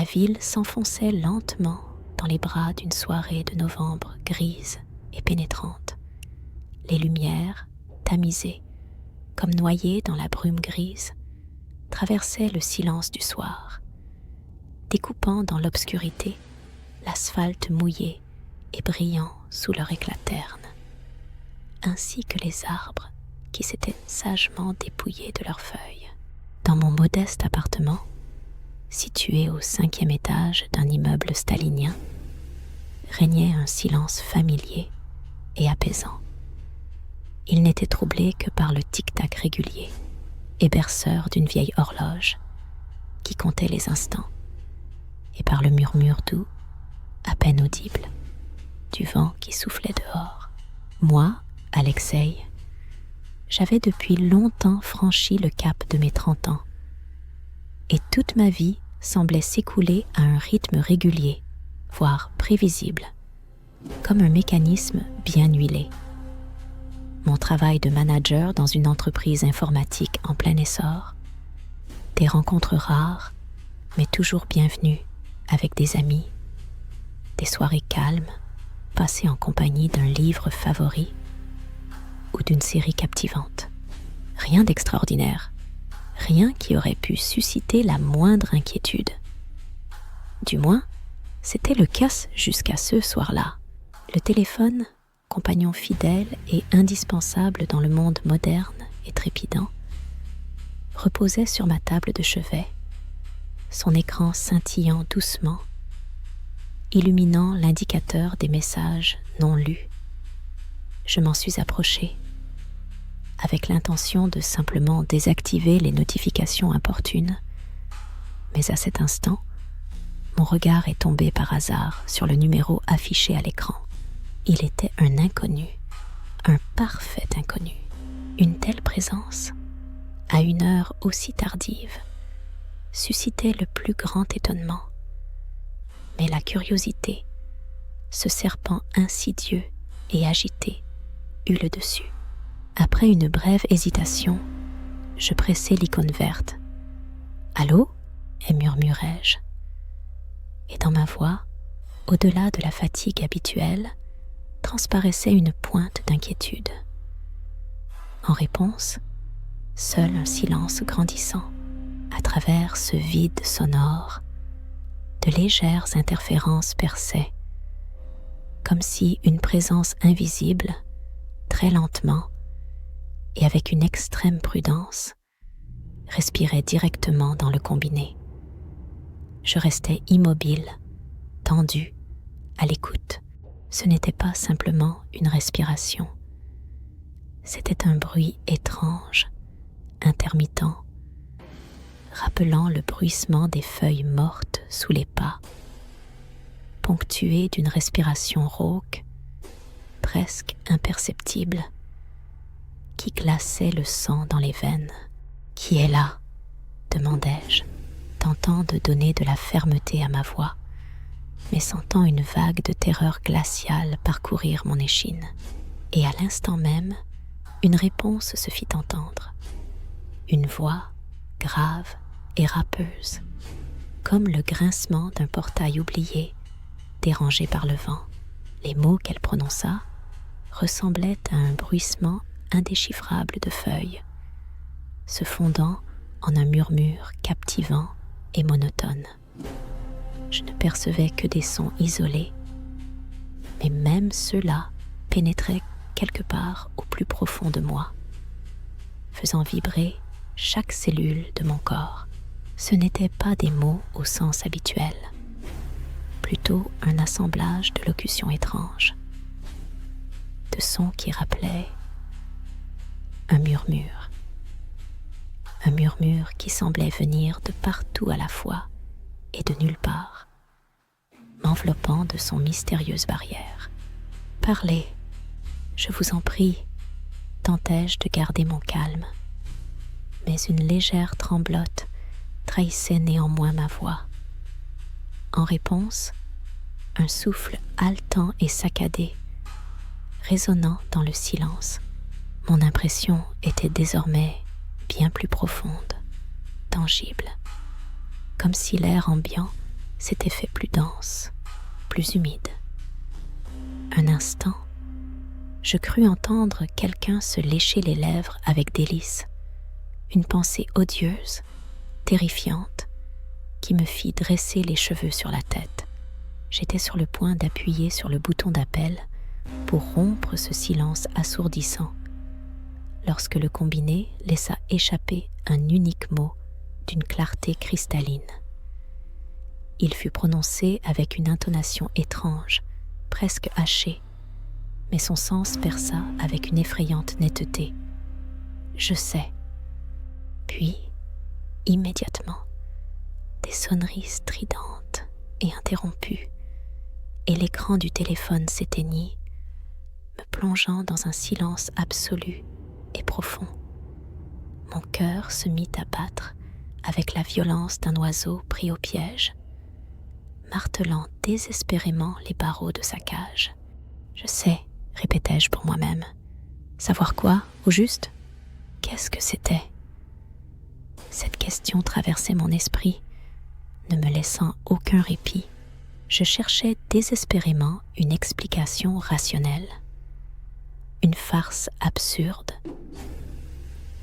La ville s'enfonçait lentement dans les bras d'une soirée de novembre grise et pénétrante. Les lumières, tamisées, comme noyées dans la brume grise, traversaient le silence du soir, découpant dans l'obscurité l'asphalte mouillé et brillant sous leur éclat terne, ainsi que les arbres qui s'étaient sagement dépouillés de leurs feuilles. Dans mon modeste appartement, situé au 5e étage d'un immeuble stalinien, régnait un silence familier et apaisant. Il n'était troublé que par le tic-tac régulier et berceur d'une vieille horloge qui comptait les instants, et par le murmure doux, à peine audible, du vent qui soufflait dehors. Moi, Alexei, j'avais depuis longtemps franchi le cap de mes 30 ans, et toute ma vie semblait s'écouler à un rythme régulier, voire prévisible, comme un mécanisme bien huilé. Mon travail de manager dans une entreprise informatique en plein essor, des rencontres rares, mais toujours bienvenues avec des amis, des soirées calmes, passées en compagnie d'un livre favori ou d'une série captivante. Rien d'extraordinaire, rien qui aurait pu susciter la moindre inquiétude. Du moins, c'était le cas jusqu'à ce soir-là. Le téléphone, compagnon fidèle et indispensable dans le monde moderne et trépidant, reposait sur ma table de chevet, son écran scintillant doucement, illuminant l'indicateur des messages non lus. Je m'en suis approchée, avec l'intention de simplement désactiver les notifications importunes, mais à cet instant, mon regard est tombé par hasard sur le numéro affiché à l'écran. Il était un inconnu, un parfait inconnu. Une telle présence, à une heure aussi tardive, suscitait le plus grand étonnement. Mais la curiosité, ce serpent insidieux et agité, eut le dessus. Après une brève hésitation, je pressai l'icône verte. « Allô ?» murmurai-je. Et dans ma voix, au-delà de la fatigue habituelle, transparaissait une pointe d'inquiétude. En réponse, seul un silence grandissant, à travers ce vide sonore, de légères interférences perçaient, comme si une présence invisible, très lentement et avec une extrême prudence, respirait directement dans le combiné. Je restais immobile, tendu, à l'écoute. Ce n'était pas simplement une respiration. C'était un bruit étrange, intermittent, rappelant le bruissement des feuilles mortes sous les pas, ponctué d'une respiration rauque, presque imperceptible, qui glaçait le sang dans les veines. « Qui est là ?» demandai-je, tentant de donner de la fermeté à ma voix, mais sentant une vague de terreur glaciale parcourir mon échine. Et à l'instant même, une réponse se fit entendre. Une voix grave et râpeuse, comme le grincement d'un portail oublié, dérangé par le vent. Les mots qu'elle prononça ressemblaient à un bruissement indéchiffrable de feuilles, se fondant en un murmure captivant et monotone. Je ne percevais que des sons isolés, mais même ceux-là pénétraient quelque part au plus profond de moi, faisant vibrer chaque cellule de mon corps. Ce n'étaient pas des mots au sens habituel, plutôt un assemblage de locutions étranges, de sons qui rappelaient un murmure qui semblait venir de partout à la fois et de nulle part, m'enveloppant de son mystérieuse barrière. « Parlez, je vous en prie », tentai-je de garder mon calme, mais une légère tremblote trahissait néanmoins ma voix. En réponse, un souffle haletant et saccadé, résonnant dans le silence. Mon impression était désormais bien plus profonde, tangible, comme si l'air ambiant s'était fait plus dense, plus humide. Un instant, je crus entendre quelqu'un se lécher les lèvres avec délice, une pensée odieuse, terrifiante, qui me fit dresser les cheveux sur la tête. J'étais sur le point d'appuyer sur le bouton d'appel pour rompre ce silence assourdissant, lorsque le combiné laissa échapper un unique mot d'une clarté cristalline. Il fut prononcé avec une intonation étrange, presque hachée, mais son sens perça avec une effrayante netteté. « Je sais. » Puis, immédiatement, des sonneries stridentes et interrompues, et l'écran du téléphone s'éteignit, me plongeant dans un silence absolu et profond. Mon cœur se mit à battre avec la violence d'un oiseau pris au piège, martelant désespérément les barreaux de sa cage. « Je sais, » répétai-je pour moi-même. « Savoir quoi, au juste ? Qu'est-ce que c'était ?» Cette question traversait mon esprit, ne me laissant aucun répit. Je cherchais désespérément une explication rationnelle. Une farce absurde,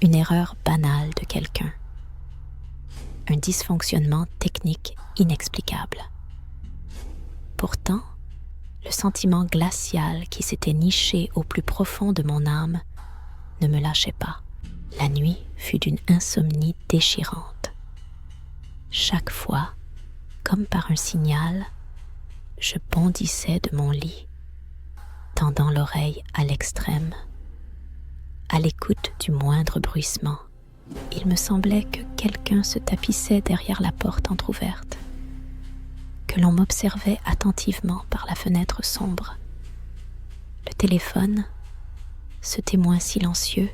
une erreur banale de quelqu'un, un dysfonctionnement technique inexplicable. Pourtant, le sentiment glacial qui s'était niché au plus profond de mon âme ne me lâchait pas. La nuit fut d'une insomnie déchirante. Chaque fois, comme par un signal, je bondissais de mon lit, tendant l'oreille à l'extrême. À l'écoute du moindre bruissement, il me semblait que quelqu'un se tapissait derrière la porte entr'ouverte, que l'on m'observait attentivement par la fenêtre sombre. Le téléphone, ce témoin silencieux,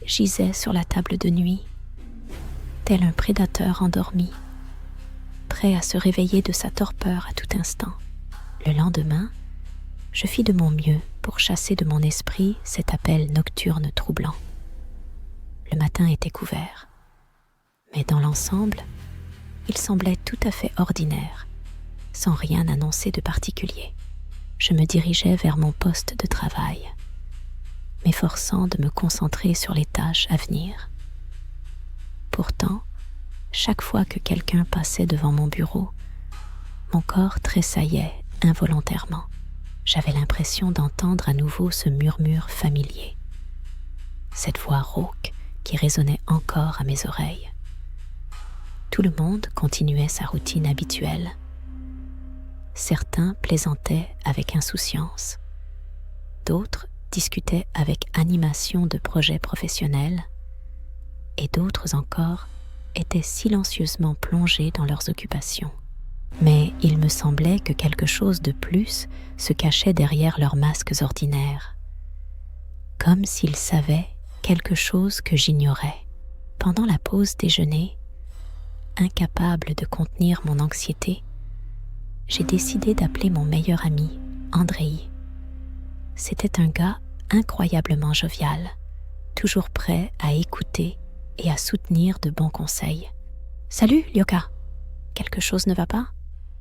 gisait sur la table de nuit, tel un prédateur endormi, prêt à se réveiller de sa torpeur à tout instant. Le lendemain, je fis de mon mieux pour chasser de mon esprit cet appel nocturne troublant. Le matin était couvert, mais dans l'ensemble, il semblait tout à fait ordinaire, sans rien annoncer de particulier. Je me dirigeais vers mon poste de travail, m'efforçant de me concentrer sur les tâches à venir. Pourtant, chaque fois que quelqu'un passait devant mon bureau, mon corps tressaillait involontairement. J'avais l'impression d'entendre à nouveau ce murmure familier, cette voix rauque qui résonnait encore à mes oreilles. Tout le monde continuait sa routine habituelle. Certains plaisantaient avec insouciance, d'autres discutaient avec animation de projets professionnels, et d'autres encore étaient silencieusement plongés dans leurs occupations. Mais il me semblait que quelque chose de plus se cachait derrière leurs masques ordinaires, comme s'ils savaient quelque chose que j'ignorais. Pendant la pause déjeuner, incapable de contenir mon anxiété, j'ai décidé d'appeler mon meilleur ami, Andrei. C'était un gars incroyablement jovial, toujours prêt à écouter et à soutenir de bons conseils. « Salut, Lyoka! Quelque chose ne va pas ?»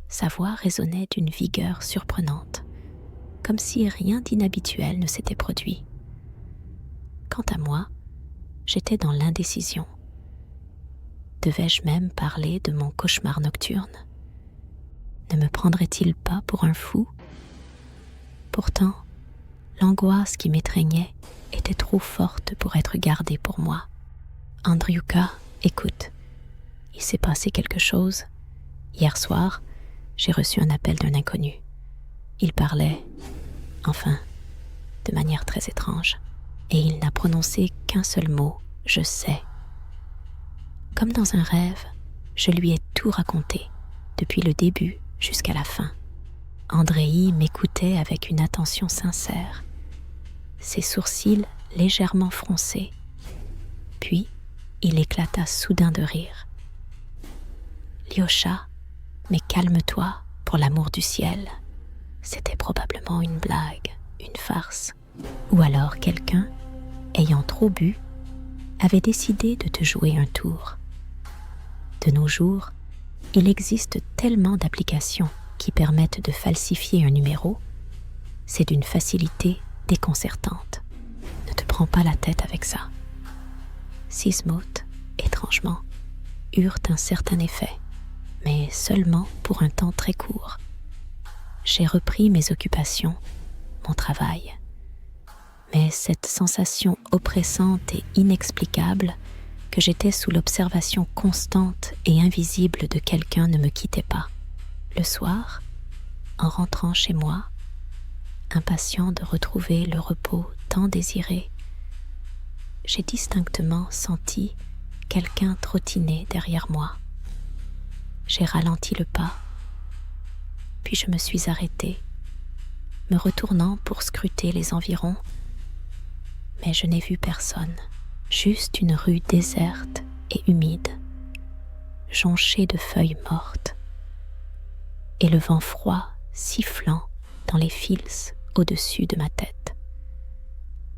Sa voix résonnait d'une vigueur surprenante, comme si rien d'inhabituel ne s'était produit. Quant à moi, j'étais dans l'indécision. Devais-je même parler de mon cauchemar nocturne ? Ne me prendrait-il pas pour un fou ? Pourtant, l'angoisse qui m'étreignait était trop forte pour être gardée pour moi. « Andriuka, écoute, il s'est passé quelque chose. Hier soir, j'ai reçu un appel d'un inconnu. Il parlait, enfin, de manière très étrange, et il n'a prononcé qu'un seul mot, « je sais ». Comme dans un rêve, je lui ai tout raconté, depuis le début jusqu'à la fin. Andrei m'écoutait avec une attention sincère, ses sourcils légèrement froncés. Puis, il éclata soudain de rire. « Lyosha, mais calme-toi, pour l'amour du ciel. » C'était probablement une blague, une farce, ou alors quelqu'un, ayant trop bu, avait décidé de te jouer un tour. De nos jours, Il existe tellement d'applications qui permettent de falsifier un numéro, c'est d'une facilité déconcertante. Ne te prends pas la tête avec ça. Sismote, étrangement, eurent un certain effet, mais seulement pour un temps très court. J'ai repris mes occupations, mon travail. Mais cette sensation oppressante et inexplicable que j'étais sous l'observation constante et invisible de quelqu'un ne me quittait pas. Le soir, en rentrant chez moi, impatient de retrouver le repos tant désiré, j'ai distinctement senti quelqu'un trottiner derrière moi. J'ai ralenti le pas, puis je me suis arrêtée, me retournant pour scruter les environs, mais je n'ai vu personne, juste une rue déserte et humide, jonchée de feuilles mortes, et le vent froid sifflant dans les fils au-dessus de ma tête.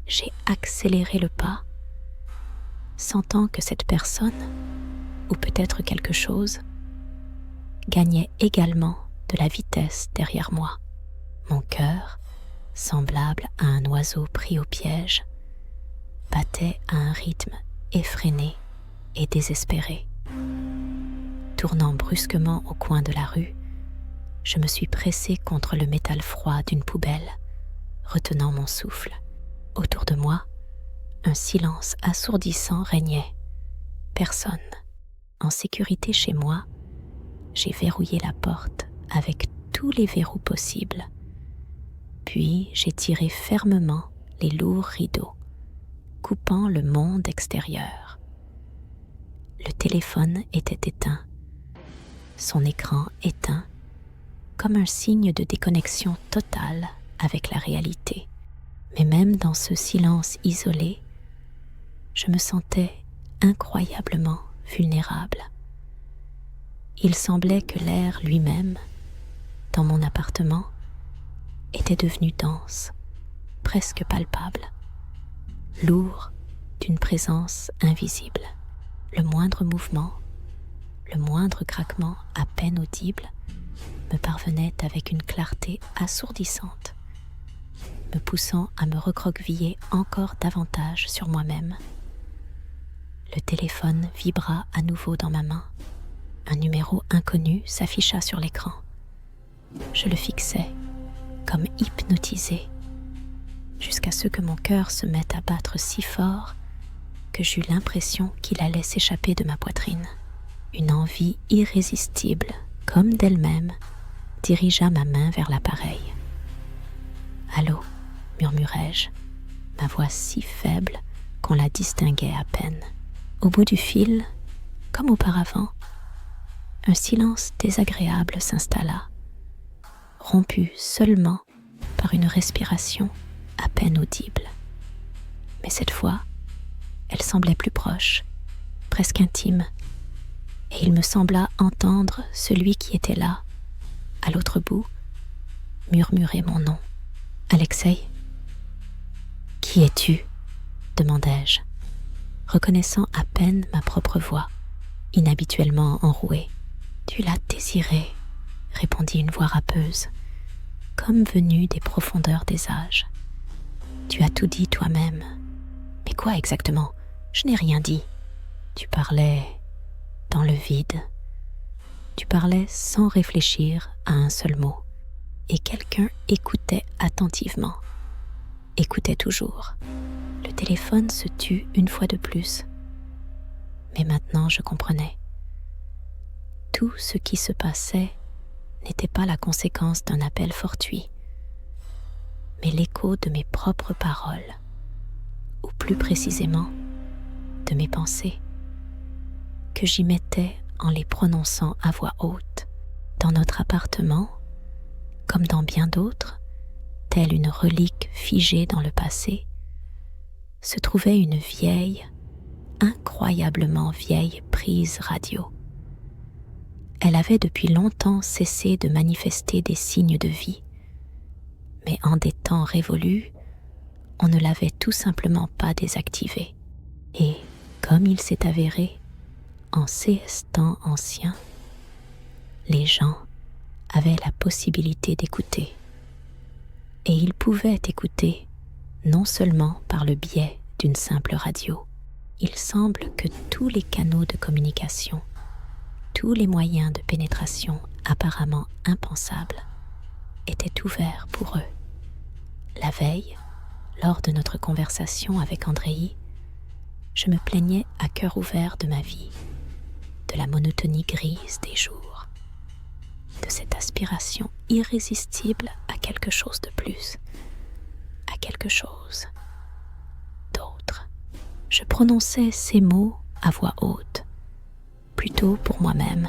J'ai accéléré le pas, sentant que cette personne, ou peut-être quelque chose, gagnait également de la vitesse derrière moi. Mon cœur, semblable à un oiseau pris au piège, battait à un rythme effréné et désespéré. Tournant brusquement au coin de la rue, je me suis pressé contre le métal froid d'une poubelle, retenant mon souffle. Autour de moi, un silence assourdissant régnait. Personne. En sécurité chez moi, j'ai verrouillé la porte avec tous les verrous possibles. Puis j'ai tiré fermement les lourds rideaux, coupant le monde extérieur. Le téléphone était éteint, son écran éteint, comme un signe de déconnexion totale avec la réalité. Mais même dans ce silence isolé, je me sentais incroyablement vulnérable. Il semblait que l'air lui-même, dans mon appartement, était devenu dense, presque palpable, lourd d'une présence invisible. Le moindre mouvement, le moindre craquement à peine audible me parvenait avec une clarté assourdissante, me poussant à me recroqueviller encore davantage sur moi-même. Le téléphone vibra à nouveau dans ma main. Un numéro inconnu s'afficha sur l'écran. Je le fixais, comme hypnotisé, jusqu'à ce que mon cœur se mette à battre si fort que j'eus l'impression qu'il allait s'échapper de ma poitrine. Une envie irrésistible, comme d'elle-même, dirigea ma main vers l'appareil. « Allô » murmurai-je, ma voix si faible qu'on la distinguait à peine. Au bout du fil, comme auparavant, un silence désagréable s'installa, rompu seulement par une respiration à peine audible. Mais cette fois, elle semblait plus proche, presque intime, et il me sembla entendre celui qui était là, à l'autre bout, murmurer mon nom. « Alexei ? Qui es-tu » demandai-je, reconnaissant à peine ma propre voix, inhabituellement enrouée. « Tu l'as désiré » répondit une voix râpeuse, comme venue des profondeurs des âges. « Tu as tout dit toi-même. » »« Mais quoi exactement ? Je n'ai rien dit. » »« Tu parlais dans le vide. Tu parlais sans réfléchir à un seul mot. Et quelqu'un écoutait attentivement. Écoutait toujours. Le téléphone se tut une fois de plus. Mais maintenant je comprenais. Tout ce qui se passait n'était pas la conséquence d'un appel fortuit, mais l'écho de mes propres paroles, ou plus précisément, de mes pensées, que j'y mettais en les prononçant à voix haute. Dans notre appartement, comme dans bien d'autres, telle une relique figée dans le passé, se trouvait une vieille, incroyablement vieille prise radio. Elle avait depuis longtemps cessé de manifester des signes de vie, mais en des temps révolus, on ne l'avait tout simplement pas désactivée. Et, comme il s'est avéré, en ces temps anciens, les gens avaient la possibilité d'écouter. Et ils pouvaient écouter non seulement par le biais d'une simple radio. Il semble que tous les canaux de communication, tous les moyens de pénétration apparemment impensables, étaient ouverts pour eux. La veille, lors de notre conversation avec Andréi, je me plaignais à cœur ouvert de ma vie, de la monotonie grise des jours, de cette aspiration irrésistible à quelque chose de plus, à quelque chose d'autre. Je prononçais ces mots à voix haute, plutôt pour moi-même,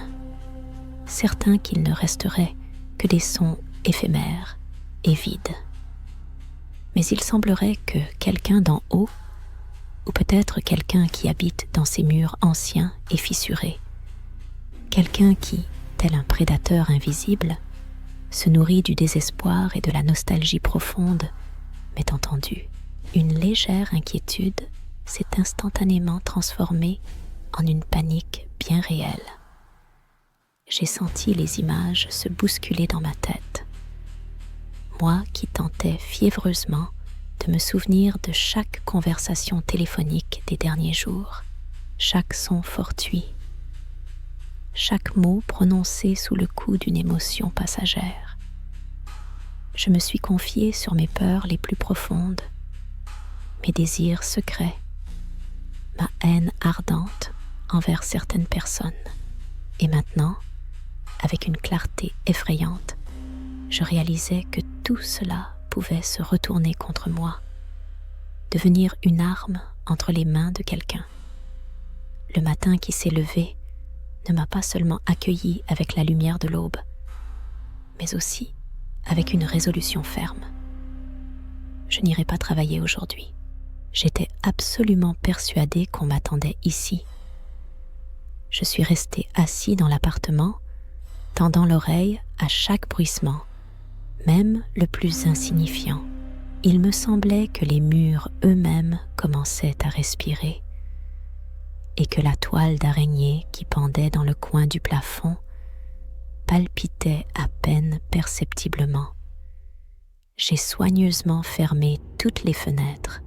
certain qu'il ne resterait que des sons éphémères et vides. Mais il semblerait que quelqu'un d'en haut, ou peut-être quelqu'un qui habite dans ces murs anciens et fissurés, quelqu'un qui, tel un prédateur invisible, se nourrit du désespoir et de la nostalgie profonde, m'ait entendu. Une légère inquiétude s'est instantanément transformée en une panique bien réelle. J'ai senti les images se bousculer dans ma tête. Moi qui tentais fiévreusement de me souvenir de chaque conversation téléphonique des derniers jours, chaque son fortuit, chaque mot prononcé sous le coup d'une émotion passagère. Je me suis confiée sur mes peurs les plus profondes, mes désirs secrets, ma haine ardente envers certaines personnes. Et maintenant, avec une clarté effrayante, je réalisais que tout cela pouvait se retourner contre moi, devenir une arme entre les mains de quelqu'un. Le matin qui s'est levé ne m'a pas seulement accueilli avec la lumière de l'aube, mais aussi avec une résolution ferme. Je n'irai pas travailler aujourd'hui. J'étais absolument persuadée qu'on m'attendait ici. Je suis restée assis dans l'appartement, tendant l'oreille à chaque bruissement, même le plus insignifiant. Il me semblait que les murs eux-mêmes commençaient à respirer et que la toile d'araignée qui pendait dans le coin du plafond palpitait à peine perceptiblement. J'ai soigneusement fermé toutes les fenêtres,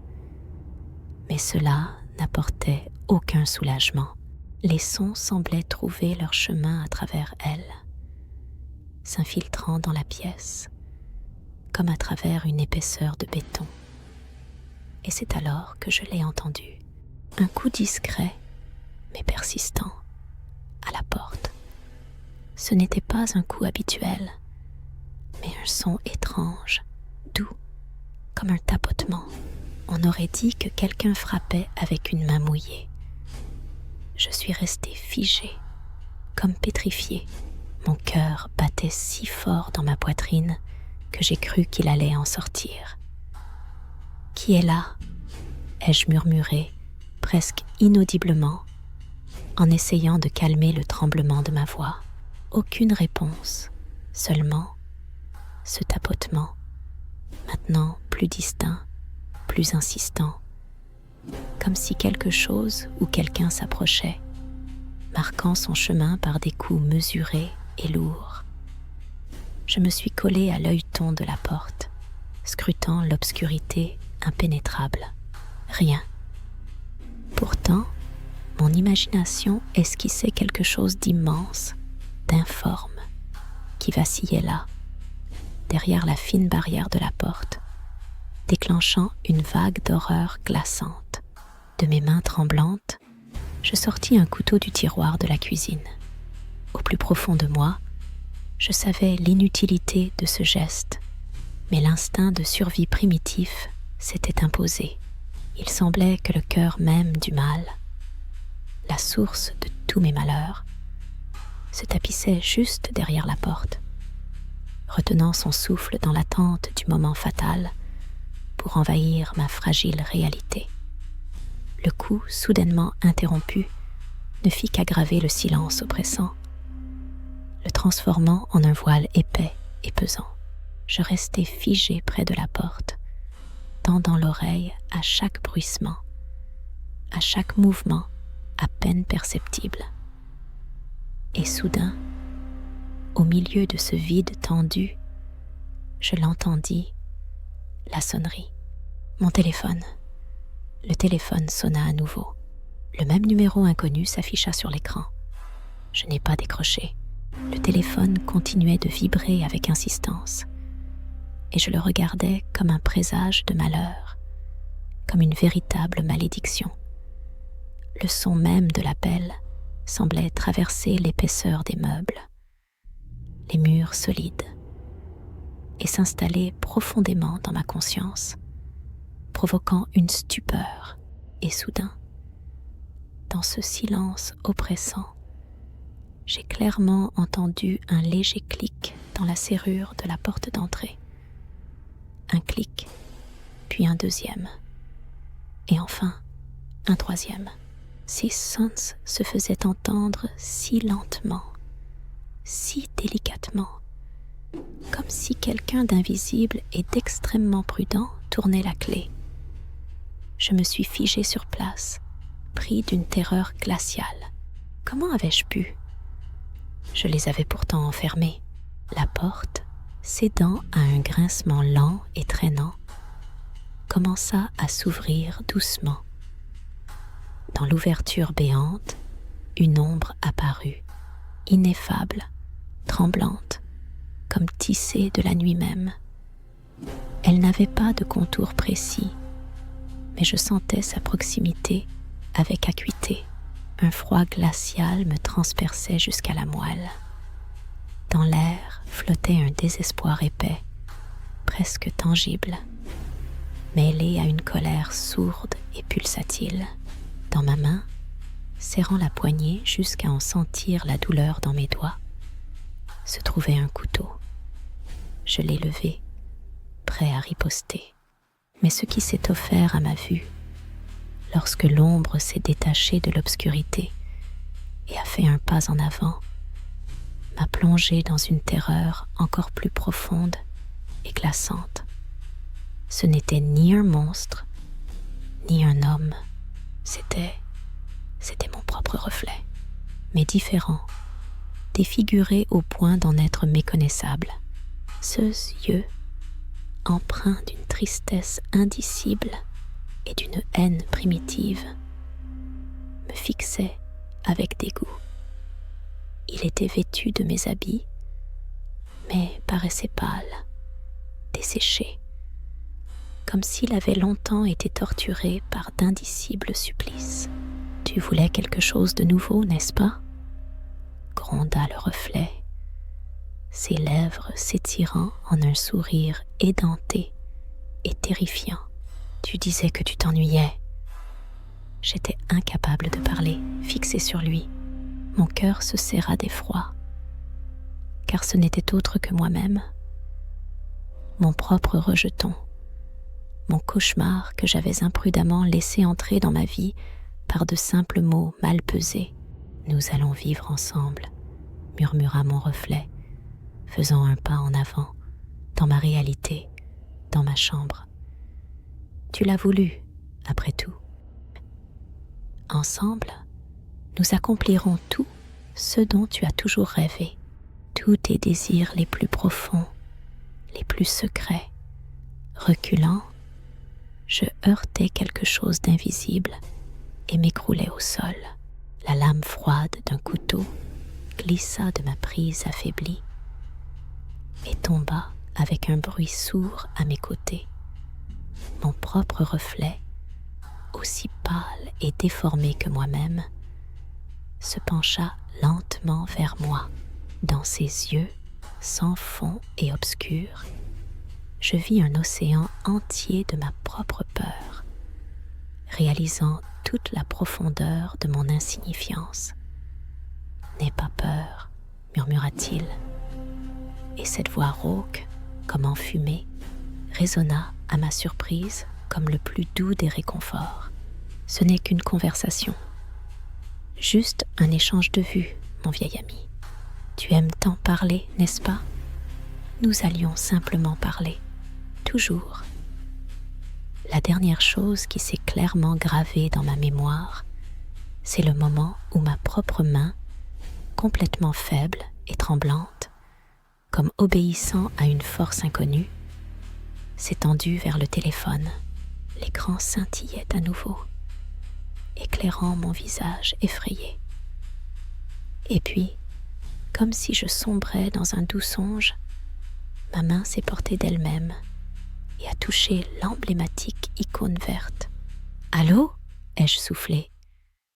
mais cela n'apportait aucun soulagement. Les sons semblaient trouver leur chemin à travers elles, s'infiltrant dans la pièce, comme à travers une épaisseur de béton. Et c'est alors que je l'ai entendu. Un coup discret, mais persistant, à la porte. Ce n'était pas un coup habituel, mais un son étrange, doux, comme un tapotement. On aurait dit que quelqu'un frappait avec une main mouillée. Je suis restée figée, comme pétrifiée. Mon cœur battait si fort dans ma poitrine que j'ai cru qu'il allait en sortir. « Qui est là ?» ai-je murmuré, presque inaudiblement, en essayant de calmer le tremblement de ma voix. Aucune réponse, seulement ce tapotement, maintenant plus distinct, plus insistant, comme si quelque chose ou quelqu'un s'approchait, marquant son chemin par des coups mesurés et lourds. Je me suis collée à l'œilleton de la porte, scrutant l'obscurité impénétrable. Rien. Pourtant, mon imagination esquissait quelque chose d'immense, d'informe, qui vacillait là, derrière la fine barrière de la porte, déclenchant une vague d'horreur glaçante. De mes mains tremblantes, je sortis un couteau du tiroir de la cuisine. Au plus profond de moi, je savais l'inutilité de ce geste, mais l'instinct de survie primitif s'était imposé. Il semblait que le cœur même du mal, la source de tous mes malheurs, se tapissait juste derrière la porte, retenant son souffle dans l'attente du moment fatal pour envahir ma fragile réalité. Le coup soudainement interrompu ne fit qu'aggraver le silence oppressant, le transformant en un voile épais et pesant. Je restai figée près de la porte, tendant l'oreille à chaque bruissement, à chaque mouvement à peine perceptible. Et soudain, au milieu de ce vide tendu, je l'entendis, la sonnerie. Mon téléphone. Le téléphone sonna à nouveau. Le même numéro inconnu s'afficha sur l'écran. Je n'ai pas décroché. Le téléphone continuait de vibrer avec insistance, et je le regardais comme un présage de malheur, comme une véritable malédiction. Le son même de l'appel semblait traverser l'épaisseur des meubles, les murs solides, et s'installer profondément dans ma conscience, provoquant une stupeur. Et soudain, dans ce silence oppressant, j'ai clairement entendu un léger clic dans la serrure de la porte d'entrée. Un clic, puis un deuxième, et enfin un troisième. Ces sons se faisaient entendre si lentement, si délicatement, comme si quelqu'un d'invisible et d'extrêmement prudent tournait la clé. Je me suis figé sur place, pris d'une terreur glaciale. Comment avais-je pu ? Je les avais pourtant enfermés. La porte, cédant à un grincement lent et traînant, commença à s'ouvrir doucement. Dans l'ouverture béante, une ombre apparut, ineffable, tremblante, comme tissée de la nuit même. Elle n'avait pas de contour précis, mais je sentais sa proximité avec acuité. Un froid glacial me transperçait jusqu'à la moelle. Dans l'air flottait un désespoir épais, presque tangible, mêlé à une colère sourde et pulsatile. Dans ma main, serrant la poignée jusqu'à en sentir la douleur dans mes doigts, se trouvait un couteau. Je l'ai levé, prêt à riposter. Mais ce qui s'est offert à ma vue, lorsque l'ombre s'est détachée de l'obscurité et a fait un pas en avant, m'a plongé dans une terreur encore plus profonde et glaçante. Ce n'était ni un monstre, ni un homme, c'était mon propre reflet, mais différent, défiguré au point d'en être méconnaissable. Ceux yeux, empreints d'une tristesse indicible et d'une haine primitive, me fixaient avec dégoût. Il était vêtu de mes habits, mais paraissait pâle, desséché, comme s'il avait longtemps été torturé par d'indicibles supplices. « Tu voulais quelque chose de nouveau, n'est-ce pas ?» gronda le reflet, ses lèvres s'étirant en un sourire édenté et terrifiant. « Tu disais que tu t'ennuyais. » J'étais incapable de parler, fixé sur lui. Mon cœur se serra d'effroi, car ce n'était autre que moi-même, mon propre rejeton, mon cauchemar que j'avais imprudemment laissé entrer dans ma vie par de simples mots mal pesés. « Nous allons vivre ensemble », murmura mon reflet, faisant un pas en avant, dans ma réalité, dans ma chambre. « Tu l'as voulu, après tout. Ensemble, nous accomplirons tout ce dont tu as toujours rêvé, tous tes désirs les plus profonds, les plus secrets. » Reculant, je heurtai quelque chose d'invisible et m'écroulai au sol. La lame froide d'un couteau glissa de ma prise affaiblie et tomba avec un bruit sourd à mes côtés. Mon propre reflet, aussi pâle et déformé que moi-même, se pencha lentement vers moi. Dans ses yeux, sans fond et obscurs, je vis un océan entier de ma propre peur, réalisant toute la profondeur de mon insignifiance. « N'aie pas peur, » murmura-t-il, et cette voix rauque, comme enfumée, résonna à ma surprise comme le plus doux des réconforts. Ce n'est qu'une conversation, juste un échange de vues, mon vieil ami. Tu aimes tant parler, n'est-ce pas ? Nous allions simplement parler, toujours. La dernière chose qui s'est clairement gravée dans ma mémoire, c'est le moment où ma propre main, complètement faible et tremblante, comme obéissant à une force inconnue, s'est tendu vers le téléphone. L'écran scintillait à nouveau, éclairant mon visage effrayé. Et puis, comme si je sombrais dans un doux songe, ma main s'est portée d'elle-même et a touché l'emblématique icône verte. « Allô » ai-je soufflé.